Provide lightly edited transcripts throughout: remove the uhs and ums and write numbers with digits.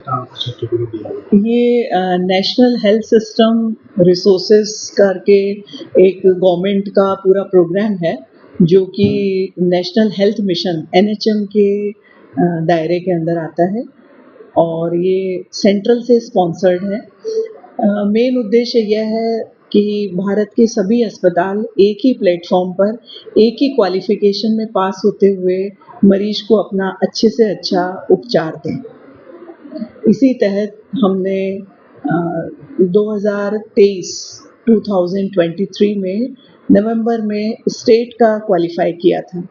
Certificate दिया? ये national health system resources करके एक गवर्नमेंट का पूरा प्रोग्राम है जो कि नेशनल हेल्थ मिशन NHM के दायरे के अंदर आता है और ये सेंट्रल से स्पॉन्सर्ड है। मेन उद्देश्य यह है कि भारत के सभी अस्पताल एक ही प्लेटफॉर्म पर एक ही क्वालिफिकेशन में पास होते हुए मरीज को अपना अच्छे से अच्छा उपचार दें। इसी तहत हमने 2023 में नवंबर में स्टेट का क्वालिफाई किया था।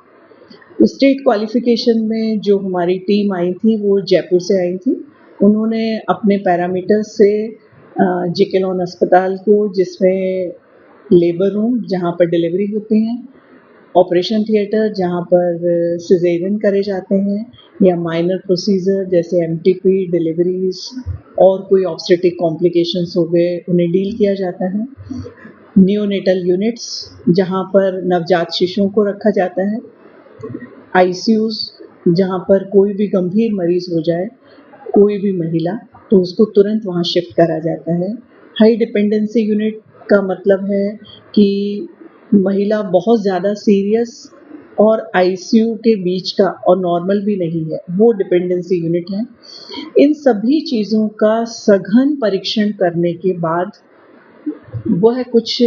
स्टेट क्वालिफिकेशन में जो हमारी टीम आई थी वो जयपुर से आई थी। उन्होंने अपने पैरामीटर्स से JK लॉन अस्पताल को, जिसमें लेबर रूम जहाँ पर डिलीवरी होती हैं, ऑपरेशन थिएटर जहाँ पर सिजेरियन करे जाते हैं या माइनर प्रोसीजर जैसे MTP डिलीवरीज और कोई ऑब्स्टेट्रिक कॉम्प्लिकेशंस हो गए उन्हें डील किया जाता है, नियोनेटल यूनिट्स जहाँ पर नवजात शिशुओं को रखा जाता है, ICUs जहाँ पर कोई भी गंभीर मरीज हो जाए, कोई भी महिला, तो उसको तुरंत वहाँ शिफ्ट करा जाता है। हाई डिपेंडेंसी यूनिट का मतलब है कि महिला बहुत ज़्यादा सीरियस और ICU के बीच का और नॉर्मल भी नहीं है, वो डिपेंडेंसी यूनिट है। इन सभी चीज़ों का सघन परीक्षण करने के बाद वह कुछ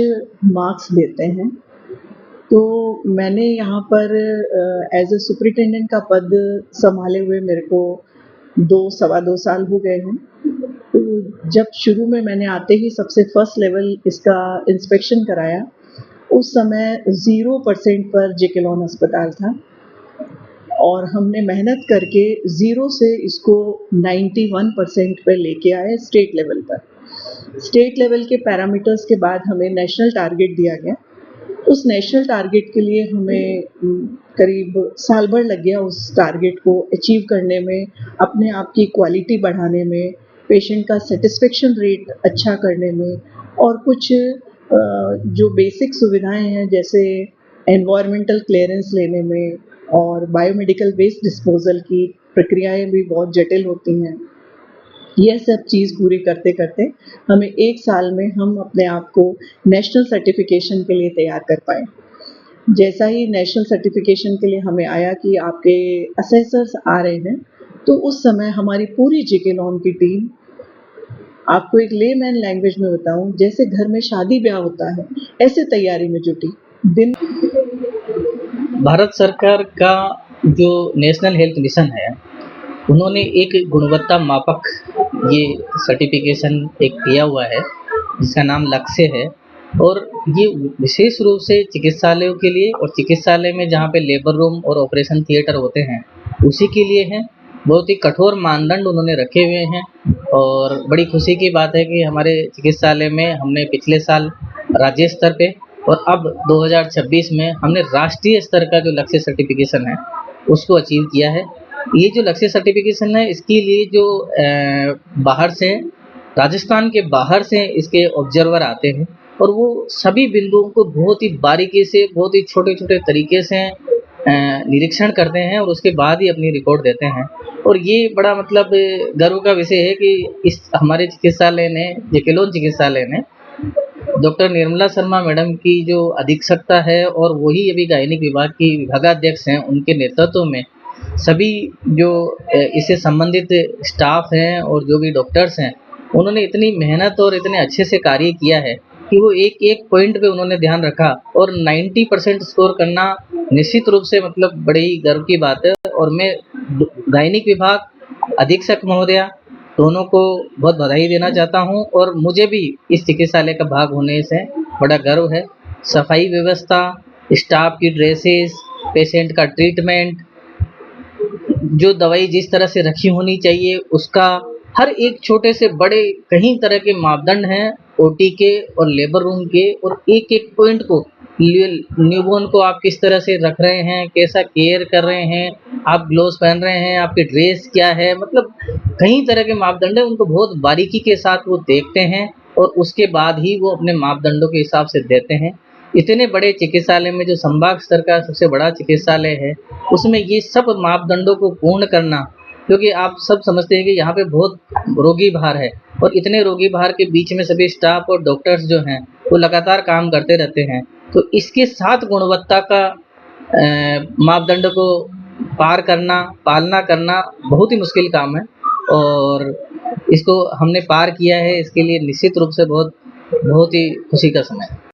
मार्क्स देते हैं। तो मैंने यहाँ पर एज ए सुपरिटेंडेंट का पद संभाले हुए मेरे को 2 सवा 2 साल हो गए हैं। तो जब शुरू में मैंने आते ही सबसे फर्स्ट लेवल इसका इंस्पेक्शन कराया, उस समय 0% पर JK लॉन अस्पताल था और हमने मेहनत करके 0 से इसको 91% पे लेके आए स्टेट लेवल पर। स्टेट लेवल के पैरामीटर्स के बाद हमें नेशनल टारगेट दिया गया। उस नेशनल टारगेट के लिए हमें करीब साल भर लग गया उस टारगेट को अचीव करने में, अपने आप की क्वालिटी बढ़ाने में, पेशेंट का सेटिस्फेक्शन रेट अच्छा करने में और कुछ जो बेसिक सुविधाएं हैं जैसे एनवायरमेंटल क्लियरेंस लेने में और बायोमेडिकल वेस्ट डिस्पोजल की प्रक्रियाएं भी बहुत जटिल होती हैं। यह सब चीज़ पूरी करते करते हमें 1 साल में हम अपने आप को नेशनल सर्टिफिकेशन के लिए तैयार कर पाए। जैसा ही नेशनल सर्टिफिकेशन के लिए हमें आया कि आपके असेसर्स आ रहे हैं, तो उस समय हमारी पूरी JK लॉन की टीम, आपको एक लेमैन लैंग्वेज में बताऊं, जैसे घर में शादी ब्याह होता है ऐसे तैयारी में जुटी। दिन भारत सरकार का जो नेशनल हेल्थ मिशन है, उन्होंने एक गुणवत्ता मापक ये सर्टिफिकेशन एक किया हुआ है जिसका नाम लक्ष्य है और ये विशेष रूप से चिकित्सालयों के लिए और चिकित्सालय में जहाँ पे लेबर रूम और ऑपरेशन थिएटर होते हैं उसी के लिए है। बहुत ही कठोर मानदंड उन्होंने रखे हुए हैं और बड़ी खुशी की बात है कि हमारे चिकित्सालय में हमने पिछले साल राज्य स्तर पे और अब 2026 में हमने राष्ट्रीय स्तर का जो लक्ष्य सर्टिफिकेशन है उसको अचीव किया है। ये जो लक्ष्य सर्टिफिकेशन है इसके लिए जो बाहर से, राजस्थान के बाहर से इसके ऑब्जर्वर आते हैं और वो सभी बिंदुओं को बहुत ही बारीकी से, बहुत ही छोटे छोटे तरीके से निरीक्षण करते हैं और उसके बाद ही अपनी रिपोर्ट देते हैं। और ये बड़ा मतलब गर्व का विषय है कि इस हमारे चिकित्सालय ने, JK लॉन चिकित्सालय ने डॉक्टर निर्मला शर्मा मैडम की जो अधीक्षकता है और वही अभी गायनिक विभाग की विभागाध्यक्ष हैं, उनके नेतृत्व में सभी जो इससे संबंधित स्टाफ हैं और जो भी डॉक्टर्स हैं, उन्होंने इतनी मेहनत और इतने अच्छे से कार्य किया है कि वो एक एक पॉइंट पे उन्होंने ध्यान रखा और 90% स्कोर करना निश्चित रूप से मतलब बड़ी ही गर्व की बात है। और मैं गायनिक विभाग अधीक्षक महोदया दोनों को बहुत बधाई देना चाहता हूं और मुझे भी इस चिकित्सालय का भाग होने से बड़ा गर्व है। सफाई व्यवस्था, स्टाफ की ड्रेसेस, पेशेंट का ट्रीटमेंट, जो दवाई जिस तरह से रखी होनी चाहिए उसका हर एक छोटे से बड़े कई तरह के मापदंड हैं OT के और लेबर रूम के, और एक एक पॉइंट को, न्यूबॉर्न को आप किस तरह से रख रहे हैं, कैसा केयर कर रहे हैं, आप ग्लोव्स पहन रहे हैं, आपकी ड्रेस क्या है, मतलब कई तरह के मापदंड है, उनको बहुत बारीकी के साथ वो देखते हैं और उसके बाद ही वो अपने मापदंडों के हिसाब से देते हैं। इतने बड़े चिकित्सालय में जो संभाग स्तर का सबसे बड़ा चिकित्सालय है उसमें ये सब मापदंडों को पूर्ण करना क्योंकि आप सब समझते हैं कि यहाँ पे बहुत रोगी भार है और इतने रोगी भार के बीच में सभी स्टाफ और डॉक्टर्स जो हैं वो लगातार काम करते रहते हैं। तो इसके साथ गुणवत्ता का मापदंड को पार करना, पालना करना बहुत ही मुश्किल काम है और इसको हमने पार किया है, इसके लिए निश्चित रूप से बहुत बहुत ही खुशी का समय है।